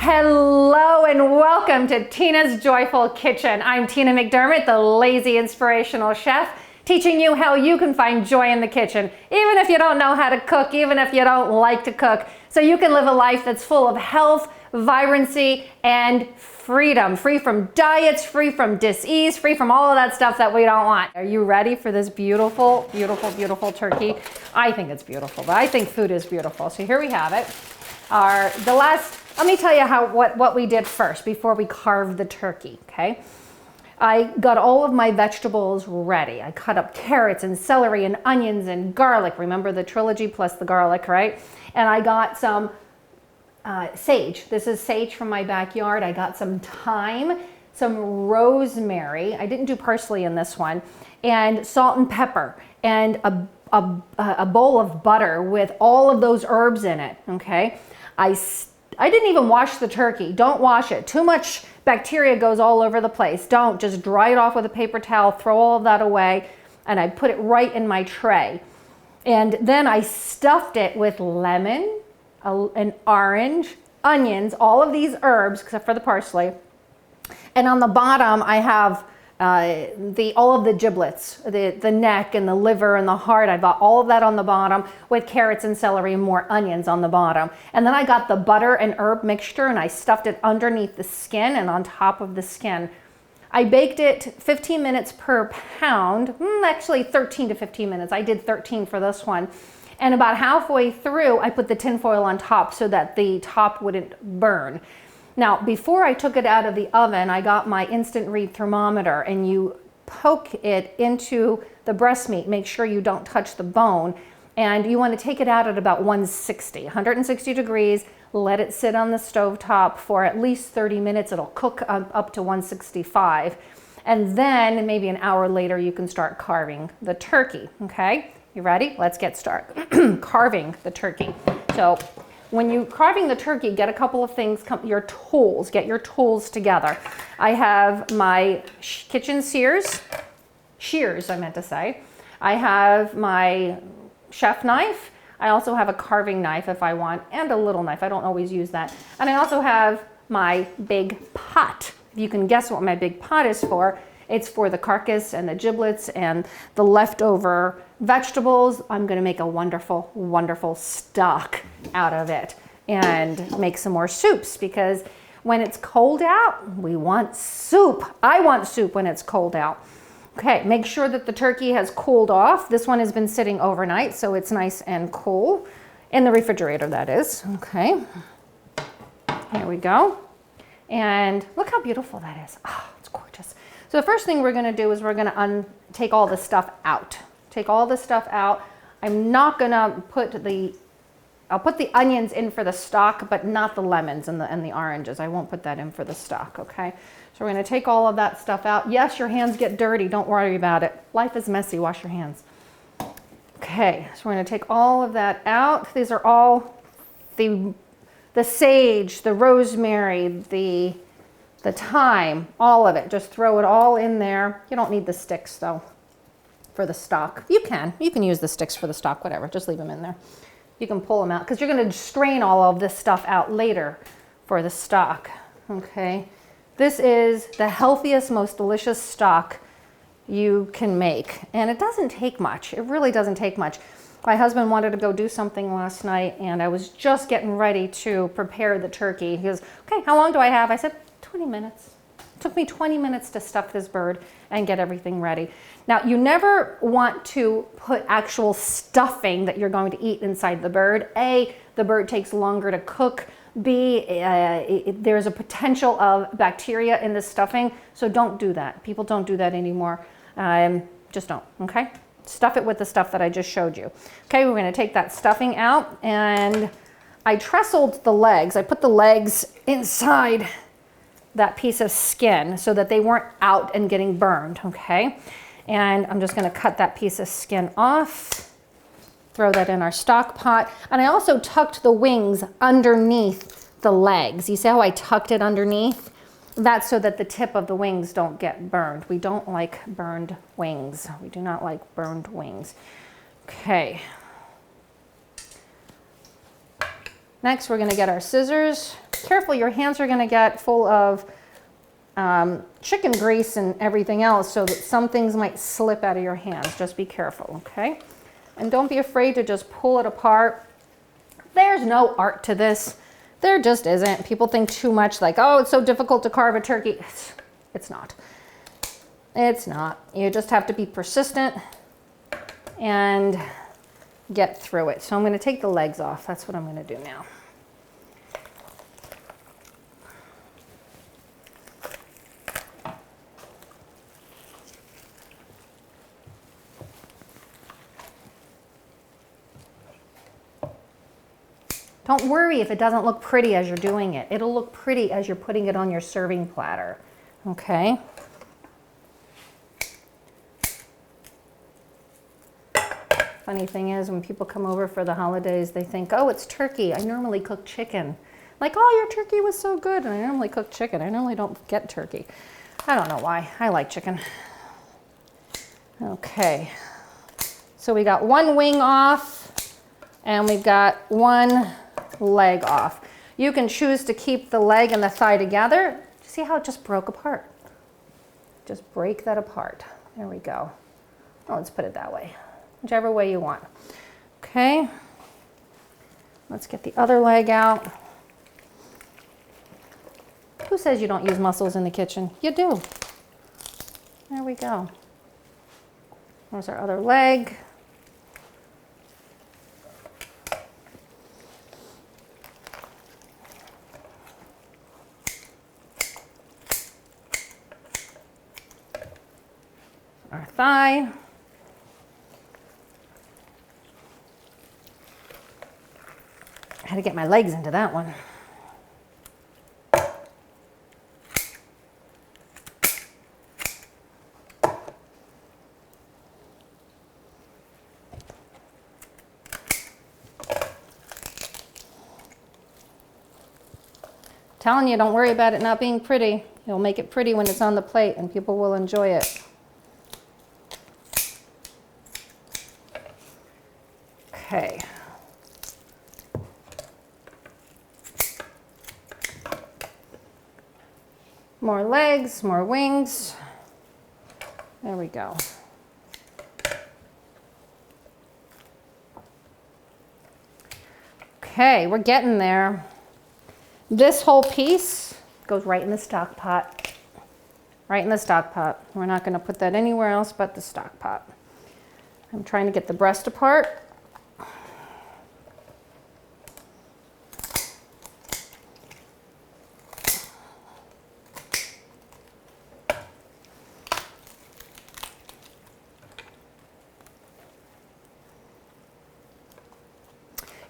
Hello and welcome to Tina's Joyful Kitchen. I'm Tina McDermott, the lazy inspirational chef, teaching you how you can find joy in the kitchen, even if you don't know how to cook, even if you don't like to cook, so you can live a life that's full of health, vibrancy, and freedom. Free from diets, free from dis-ease, free from all of that stuff that we don't want. Are you ready for this beautiful, beautiful, beautiful turkey? I think it's beautiful, but I think food is beautiful. So here we have it. Let me tell you what we did first before we carved the turkey, okay? I got all of my vegetables ready. I cut up carrots and celery and onions and garlic. Remember the trilogy plus the garlic, right? And I got some sage. This is sage from my backyard. I got some thyme, some rosemary. I didn't do parsley in this one. And salt and pepper and a bowl of butter with all of those herbs in it, okay? I didn't even wash the turkey. Don't wash it. Too much bacteria goes all over the place. Don't. Just dry it off with a paper towel, throw all of that away, and I put it right in my tray. And then I stuffed it with lemon, an orange, onions, all of these herbs, except for the parsley. And on the bottom, I have all of the giblets, the neck and the liver and the heart. I got all of that on the bottom with carrots and celery and more onions on the bottom. And then I got the butter and herb mixture and I stuffed it underneath the skin and on top of the skin. I baked it 15 minutes per pound, actually 13 to 15 minutes. I did 13 for this one. And about halfway through, I put the tin foil on top so that the top wouldn't burn. Now, before I took it out of the oven, I got my instant read thermometer and you poke it into the breast meat. Make sure you don't touch the bone. And you want to take it out at about 160 degrees. Let it sit on the stovetop for at least 30 minutes. It'll cook up to 165. And then maybe an hour later, you can start carving the turkey. Okay, you ready? Let's get started. Carving the turkey. So when you're carving the turkey, get a couple of things, get your tools together. I have my kitchen shears, I meant to say. I have my chef knife. I also have a carving knife if I want, and a little knife. I don't always use that. And I also have my big pot. If you can guess what my big pot is for, it's for the carcass and the giblets and the leftover vegetables. I'm gonna make a wonderful, wonderful stock out of it and make some more soups, because when it's cold out, we want soup. I want soup when it's cold out. Okay, make sure that the turkey has cooled off. This one has been sitting overnight, so it's nice and cool. In the refrigerator, that is. Okay, here we go. And look how beautiful that is. Oh, it's gorgeous. So the first thing we're gonna do is we're gonna take all the stuff out. Take all the stuff out. I'm not gonna I'll put the onions in for the stock, but not the lemons and the oranges. I won't put that in for the stock, okay? So we're gonna take all of that stuff out. Yes, your hands get dirty, don't worry about it. Life is messy, wash your hands. Okay, so we're gonna take all of that out. These are all the sage, the rosemary, the thyme, all of it. Just throw it all in there. You don't need the sticks though for the stock. You can use the sticks for the stock, whatever, just leave them in there. You can pull them out because you're gonna strain all of this stuff out later for the stock, okay? This is the healthiest, most delicious stock you can make. And it doesn't take much, it really doesn't take much. My husband wanted to go do something last night and I was just getting ready to prepare the turkey. He goes, okay, how long do I have? I said, 20 minutes. It took me 20 minutes to stuff this bird and get everything ready. Now, you never want to put actual stuffing that you're going to eat inside the bird. A, the bird takes longer to cook. B, there's a potential of bacteria in the stuffing, so don't do that. People don't do that anymore. Just don't, okay? Stuff it with the stuff that I just showed you. Okay, we're gonna take that stuffing out, and I trestled the legs. I put the legs inside that piece of skin so that they weren't out and getting burned, okay? And I'm just gonna cut that piece of skin off, throw that in our stock pot. And I also tucked the wings underneath the legs. You see how I tucked it underneath? That's so that the tip of the wings don't get burned. We don't like burned wings. We do not like burned wings. Okay. Next, we're gonna get our scissors careful, your hands are gonna get full of chicken grease and everything else, so that some things might slip out of your hands. Just be careful, okay? And don't be afraid to just pull it apart. There's no art to this. There just isn't. People think too much like, oh, it's so difficult to carve a turkey. It's not. It's not. You just have to be persistent and get through it. So I'm going to take the legs off. That's what I'm going to do now. Don't worry if it doesn't look pretty as you're doing it. It'll look pretty as you're putting it on your serving platter, okay? Funny thing is, when people come over for the holidays, they think, oh, it's turkey. I normally cook chicken. Like, oh, your turkey was so good, and I normally cook chicken. I normally don't get turkey. I don't know why. I like chicken. Okay. So we got one wing off, and we've got one leg off. You can choose to keep the leg and the thigh together. See how it just broke apart? Just break that apart. There we go. Oh, let's put it that way. Whichever way you want. Okay. Let's get the other leg out. Who says you don't use muscles in the kitchen? You do. There we go. There's our other leg. Our thigh. I had to get my legs into that one. Telling you, don't worry about it not being pretty. You'll make it pretty when it's on the plate and people will enjoy it. Okay. More legs, more wings. There we go. Okay, we're getting there. This whole piece goes right in the stock pot. Right in the stock pot. We're not going to put that anywhere else but the stock pot. I'm trying to get the breast apart.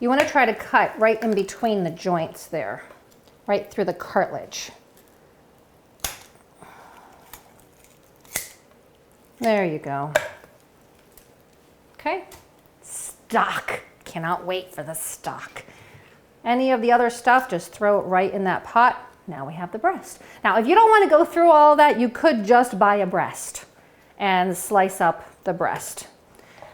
You want to try to cut right in between the joints there, right through the cartilage. There you go. Okay, stock. Cannot wait for the stock. Any of the other stuff, just throw it right in that pot. Now we have the breast. Now, if you don't want to go through all of that, you could just buy a breast and slice up the breast.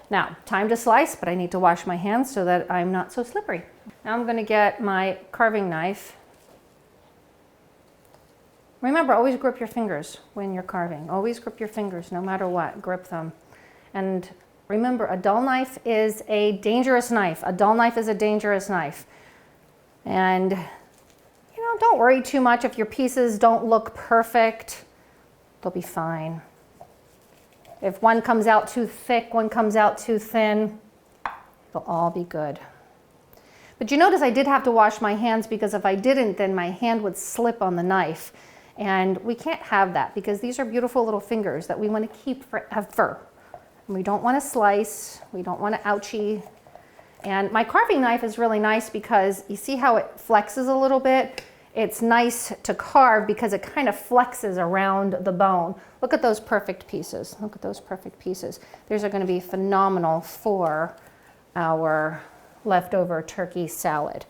Now, time to slice, but I need to wash my hands so that I'm not so slippery. Now I'm going to get my carving knife. Remember, always grip your fingers when you're carving. Always grip your fingers, no matter what. Grip them. And remember, a dull knife is a dangerous knife. A dull knife is a dangerous knife. And, you know, don't worry too much if your pieces don't look perfect. They'll be fine. If one comes out too thick, one comes out too thin, they'll all be good. But you notice I did have to wash my hands because if I didn't, then my hand would slip on the knife. And we can't have that because these are beautiful little fingers that we want to keep forever. And we don't want to slice, we don't want to ouchie. And my carving knife is really nice because you see how it flexes a little bit? It's nice to carve because it kind of flexes around the bone. Look at those perfect pieces. Look at those perfect pieces. These are going to be phenomenal for our leftover turkey salad.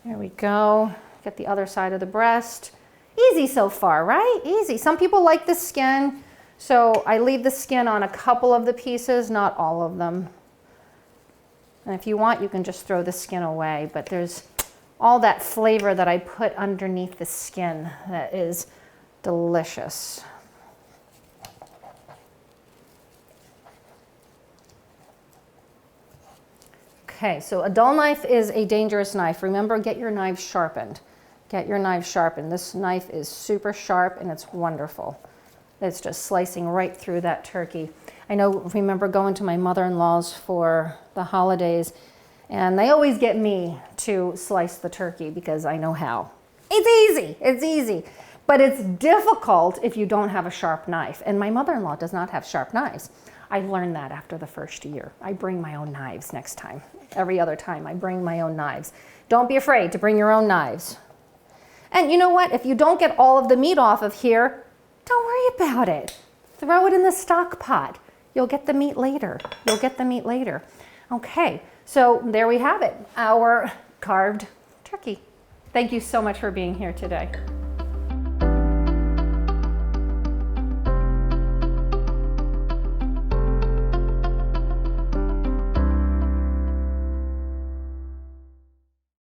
There we go. Get the other side of the breast. Easy so far, right? Easy. Some people like the skin, so I leave the skin on a couple of the pieces, not all of them. And if you want, you can just throw the skin away, but there's all that flavor that I put underneath the skin that is delicious. Okay, so a dull knife is a dangerous knife. Remember, get your knives sharpened. Get your knives sharpened. This knife is super sharp and it's wonderful. It's just slicing right through that turkey. I remember going to my mother-in-law's for the holidays, and they always get me to slice the turkey because I know how. It's easy, but it's difficult if you don't have a sharp knife. And my mother-in-law does not have sharp knives. I learned that after the first year. I bring my own knives next time. Every other time I bring my own knives. Don't be afraid to bring your own knives. And you know what? If you don't get all of the meat off of here, don't worry about it. Throw it in the stock pot. You'll get the meat later. You'll get the meat later. Okay, so there we have it, our carved turkey. Thank you so much for being here today.